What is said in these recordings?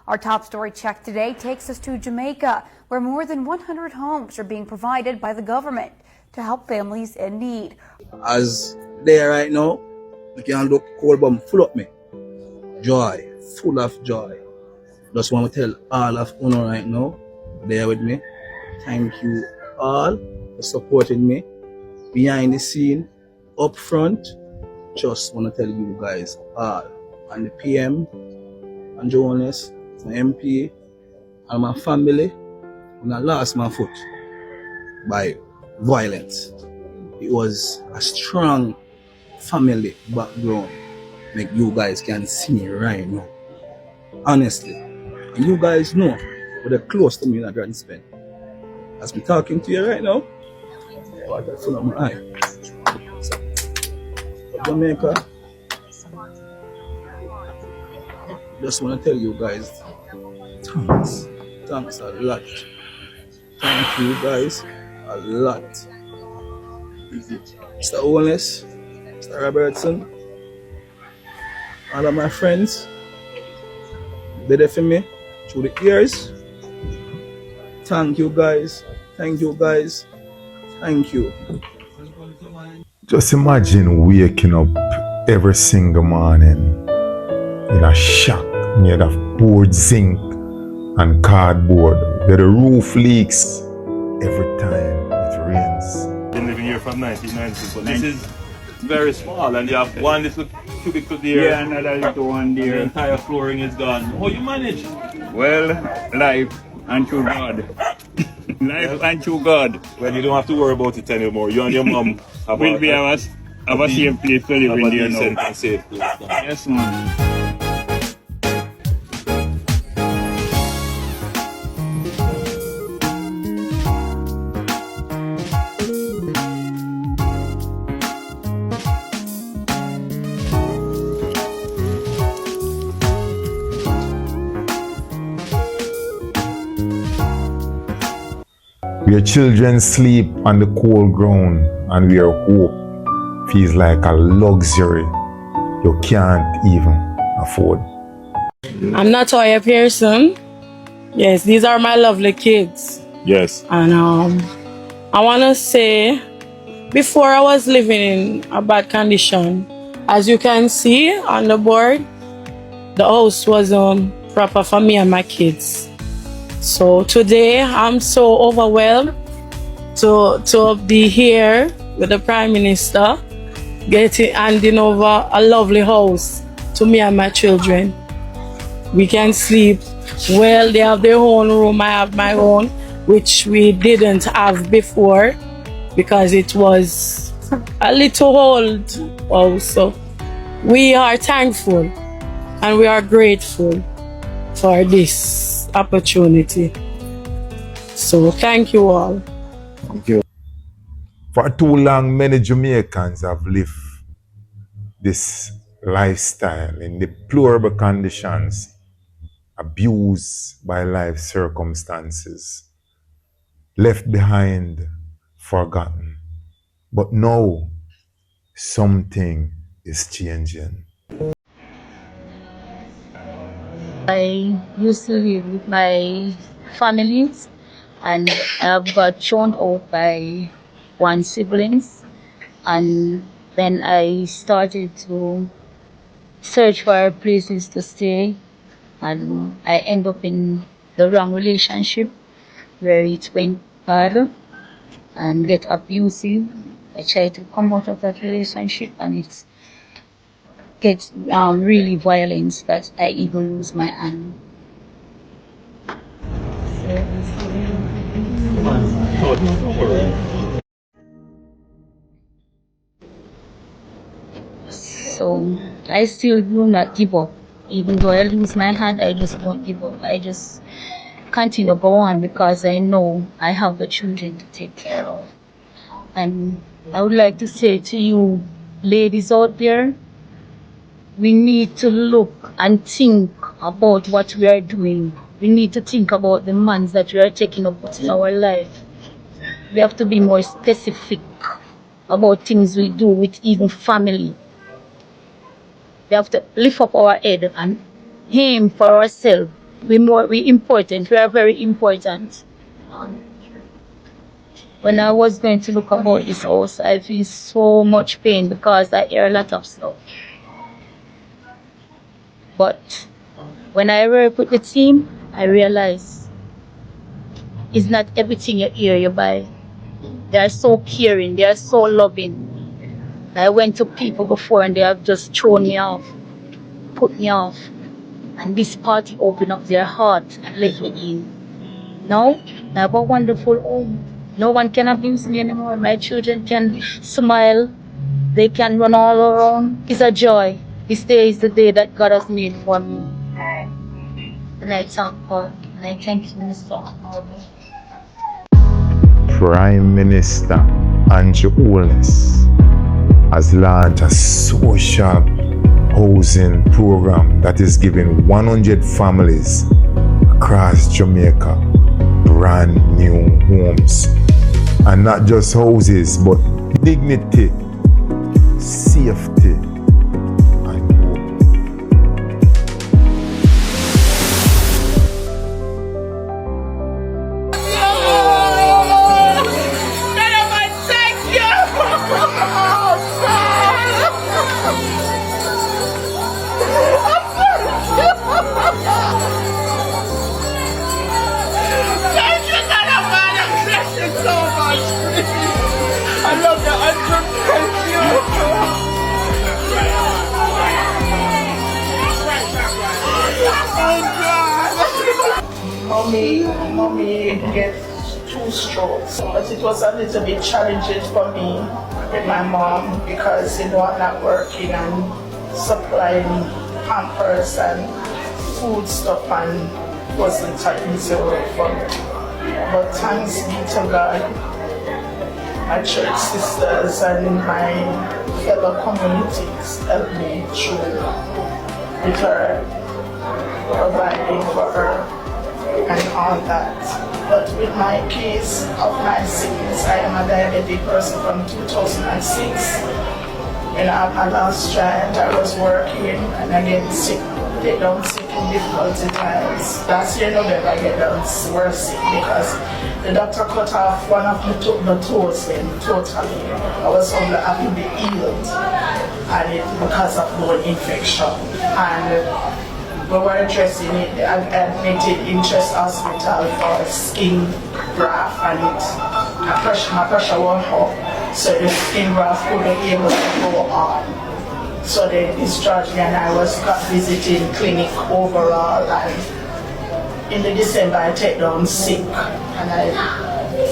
Our top story check today takes us to Jamaica, where more than 100 homes are being provided by the government to help families in need. As there right now, you can look cold bomb full of me. Joy, full of joy. Just want to tell all of you right now, there with me. Thank you all for supporting me. Behind the scene, up front, just want to tell you guys all. And the PM, and Holness, my MP, and my family, when I lost my foot by violence. It was a strong family background. Like you guys can see me right now. Honestly. And you guys know, but they're close to me in a grand spend. As I'm talking to you right now, water full of my eye. So, Jamaica, just want to tell you guys, thanks. Thanks a lot. Thank you guys a lot. Mr. Holness, Mr. Robertson, all of my friends, they're there for me through the years. Thank you guys. Thank you guys. Thank you. Just imagine waking up every single morning in a shack made of poured zinc and cardboard where the roof leaks every time it rains. Been living here from 1996, but this is very small and you have one little cubicle there. Yeah, another little one there. The entire flooring is gone. How you manage? Well, life and through God. Life and through God. Well, you don't have to worry about it anymore. You and your mom have Will be our same place to live in there decent now. and safe place now. Yes, man. Where children sleep on the cold ground and where hope feels like a luxury you can't even afford. I'm Natoya Pearson. Yes, these are my lovely kids. Yes. And I want to say, before I was living in a bad condition, as you can see on the board, the house was proper for me and my kids. So today I'm so overwhelmed to be here with the Prime Minister, handing over a lovely house to me and my children. We can sleep well. They have their own room, I have my own, which we didn't have before because it was a little old also. We are thankful and we are grateful for this opportunity. So thank you all. Thank you. For too long, many Jamaicans have lived this lifestyle in deplorable conditions, abused by life circumstances, left behind, forgotten. But now, something is changing. I used to live with my family and I've got thrown out by one siblings, and then I started to search for places to stay, and I end up in the wrong relationship where it went bad and get abusive. I tried to come out of that relationship and it gets really violent that I even lose my hand. So I still do not give up. Even though I lose my hand, I just won't give up. I just continue to go on because I know I have the children to take care of. And I would like to say to you ladies out there, we need to look and think about what we are doing. We need to think about the months that we are taking up in our life. We have to be more specific about things we do with even family. We have to lift up our head and aim for ourselves we important. We are very important. When I was going to look about this house, I feel so much pain because I hear a lot of stuff. But when I work with the team, I realize it's not everything you hear you buy. They are so caring, they are so loving. I went to people before and they have just thrown me off, put me off. And this party opened up their heart and let me in. Now, I have a wonderful home. No one can abuse me anymore. My children can smile. They can run all around. It's a joy. This day is the day that God has made for me. And I thank God. And I thank you, Mr. Prime Minister Holness has launched a social housing program that is giving 100 families across Jamaica brand new homes. And not just houses, but dignity, safety, and hope. Mommy get 2 strokes, but it was a little bit challenging for me with my mom because I'm not working and supplying Pampers and food stuff and wasn't an easy work for me. But thanks be to God, my church sisters and my fellow communities helped me through with her, providing for her and all that. But with my case of my sickness, I am a diabetic person from 2006. When I had my last child, I was working and I get sick, get down sick in difficulty times. Last year, November, I get down worse sick because the doctor cut off one of the toes then totally. I was only having to be healed and it because of bone infection. And we were dressing it, admitted in Chest Hospital for skin graft and my pressure went up, so the skin graft couldn't be able to go on. So they discharged me and I got visiting clinic overall, and in the December I take down sick and I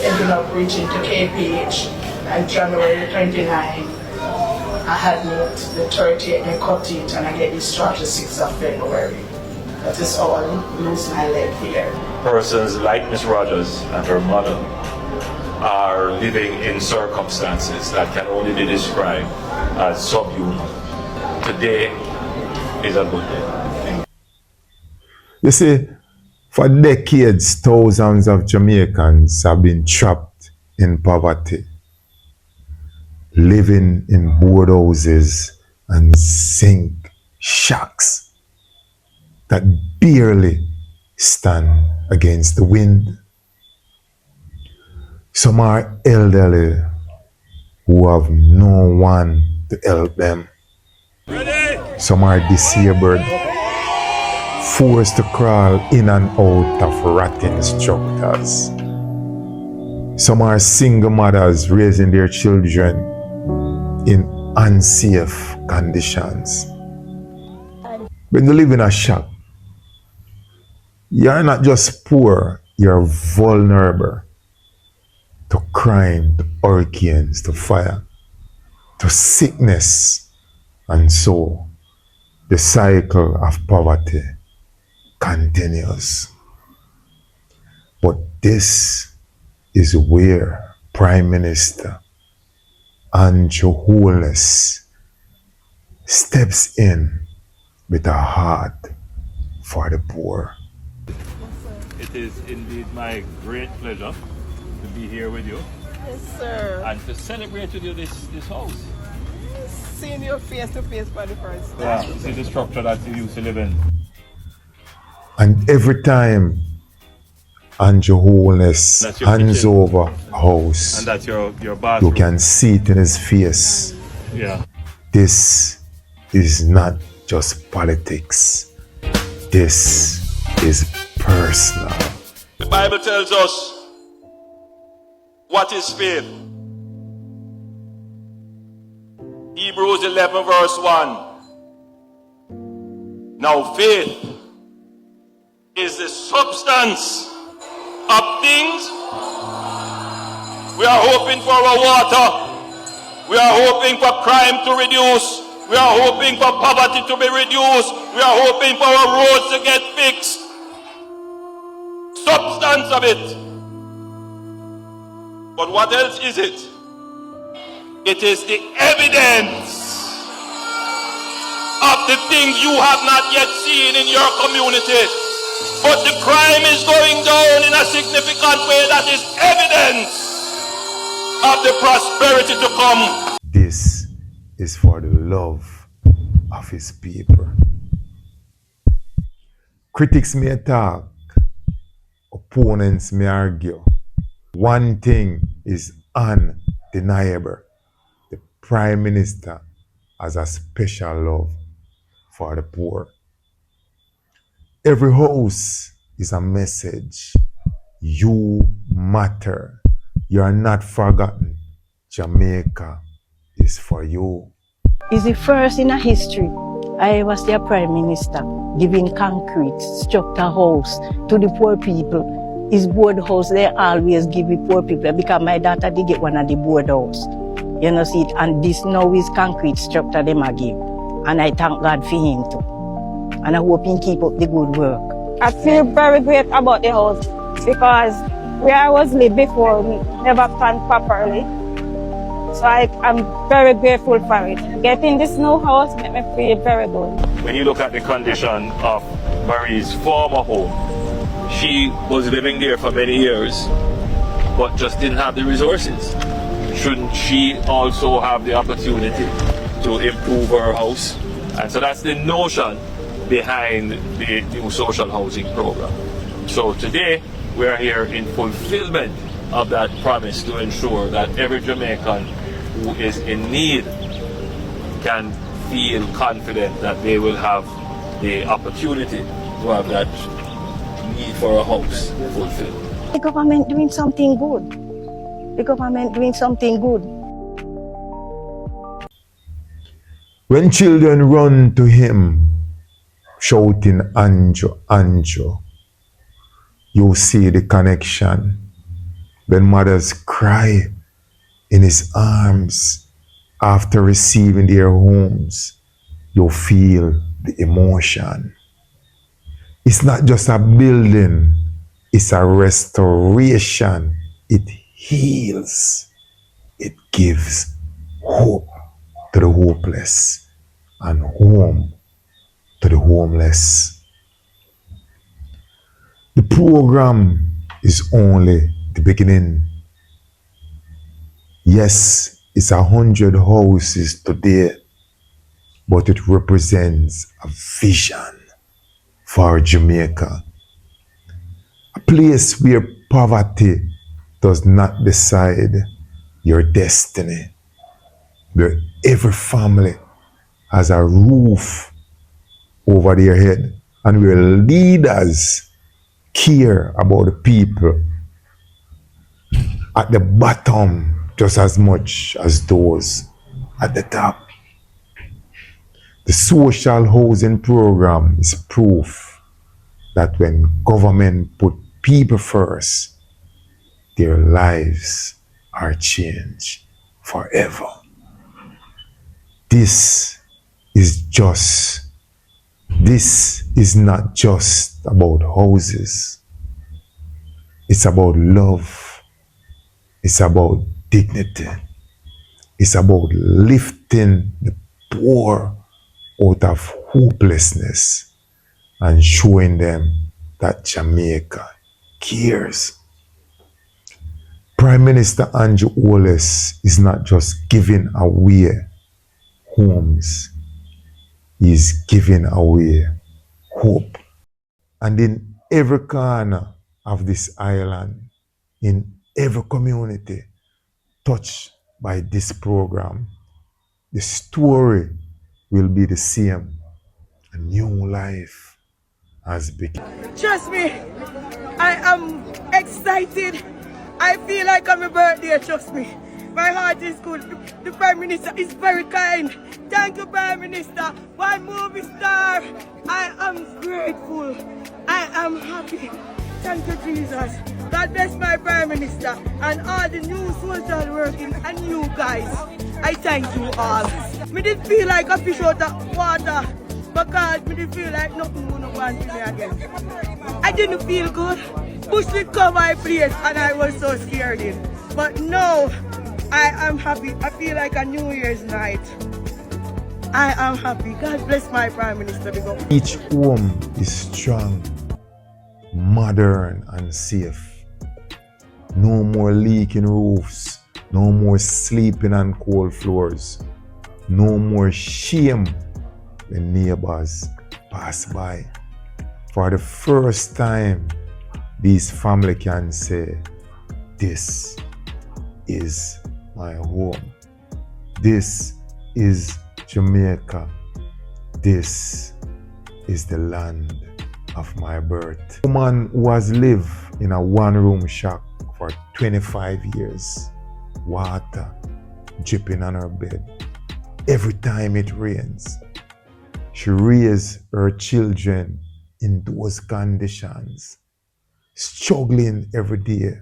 ended up reaching to KPH, and January 29 I had moved the 30th, they cut it, and I get discharged the 6th of February. That is how I lose my leg here. Persons like Miss Rogers and her mother are living in circumstances that can only be described as subhuman. Today is a good day. You see, for decades, thousands of Jamaicans have been trapped in poverty, living in board houses and zinc shacks that barely stand against the wind. Some are elderly who have no one to help them. Some are disabled, forced to crawl in and out of rotting structures. Some are single mothers raising their children in unsafe conditions. When you live in a shack, you're not just poor, you're vulnerable to crime, to hurricanes, to fire, to sickness, and so the cycle of poverty continues. But this is where Prime Minister Holness steps in with a heart for the poor. It is indeed my great pleasure to be here with you. Yes, sir. And to celebrate with you this house. Seeing your face to face for the first time. Yeah, this is the structure that you used to live in. And every time Andrew Holness That's your hands kitchen. over a house, And that's your you bathroom. can see it in his face. Yeah. This is not just politics. This is personal. The Bible tells us what is faith. Hebrews 11 verse 1. Now faith is the substance of things. We are hoping for our water. We are hoping for crime to reduce. We are hoping for poverty to be reduced. We are hoping for our roads to get fixed. Substance of it. But what else is it? It is the evidence of the things you have not yet seen in your community. But the crime is going down in a significant way. That is evidence of the prosperity to come. This is for the love of his people. Critics may talk, opponents may argue. One thing is undeniable. The Prime Minister has a special love for the poor. Every house is a message. You matter. You are not forgotten. Jamaica is for you. It's the first in a history I was their Prime Minister giving concrete, structure house to the poor people. His board house, they always give the poor people because my daughter did get one of the board house. You know, see it, and this now is concrete structure them I give. And I thank God for him too. And I hope he keep up the good work. I feel very great about the house because where I was living before, we never planned properly. So I'm very grateful for it. Getting this new house made me feel very good. When you look at the condition of Marie's former home, she was living there for many years, but just didn't have the resources. Shouldn't she also have the opportunity to improve her house? And so that's the notion behind the new social housing program. So today, we are here in fulfillment of that promise to ensure that every Jamaican who is in need can feel confident that they will have the opportunity to have that need for a house fulfilled. The government doing something good. The government doing something good. When children run to him, shouting, Anjo, Anjo, you see the connection. When mothers cry in his arms after receiving their homes, you feel the emotion. It's not just a building, it's a restoration. It heals. It gives hope to the hopeless and home to the homeless. The program is only the beginning. Yes, it's 100 houses today, but it represents a vision for Jamaica. A place where poverty does not decide your destiny, where every family has a roof over their head, and where leaders care about the people at the bottom just as much as those at the top. The social housing program is proof that when government put people first, their lives are changed forever. This is not just about houses. It's about love. It's about dignity. It's about lifting the poor out of hopelessness and showing them that Jamaica cares. Prime Minister Andrew Holness is not just giving away homes, he is giving away hope. And in every corner of this island, in every community touched by this program, the story will be the same. A new life has begun. Trust me, I am excited. I feel like on my birthday, trust me. My heart is good. The Prime Minister is very kind. Thank you, Prime Minister. One movie star. I am grateful. I am happy. Thank you, Jesus. God bless my Prime Minister and all the new social working and you guys. I thank you all. Me did feel like a fish out of water because me did feel like nothing would want to me again. I didn't feel good. Bush did come my place and I was so scared in. But no, I am happy. I feel like a New Year's night. I am happy. God bless my Prime Minister. Each home is strong, modern and safe. No more leaking roofs. No more sleeping on cold floors. No more shame when neighbors pass by. For the first time, this family can say, this is my home. This is Jamaica. This is the land of my birth. A woman who has lived in a one-room shack for 25 years. Water dripping on her bed every time it rains. She raised her children in those conditions, struggling every day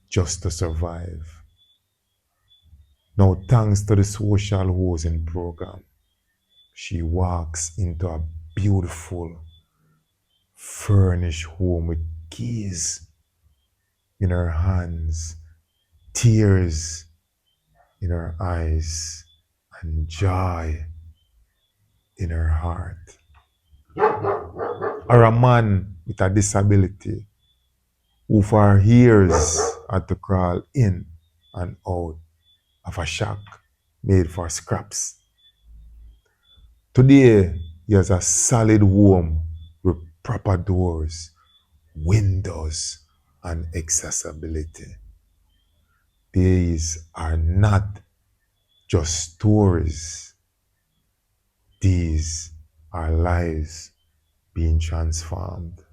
just to survive. Now, thanks to the social housing program, she walks into a beautiful, furnished home with keys in her hands, tears in her eyes, and joy in her heart. Or a man with a disability who for years had to crawl in and out of a shack made for scraps. Today, he has a solid home with proper doors, windows, and accessibility. These are not just stories. These are lives being transformed.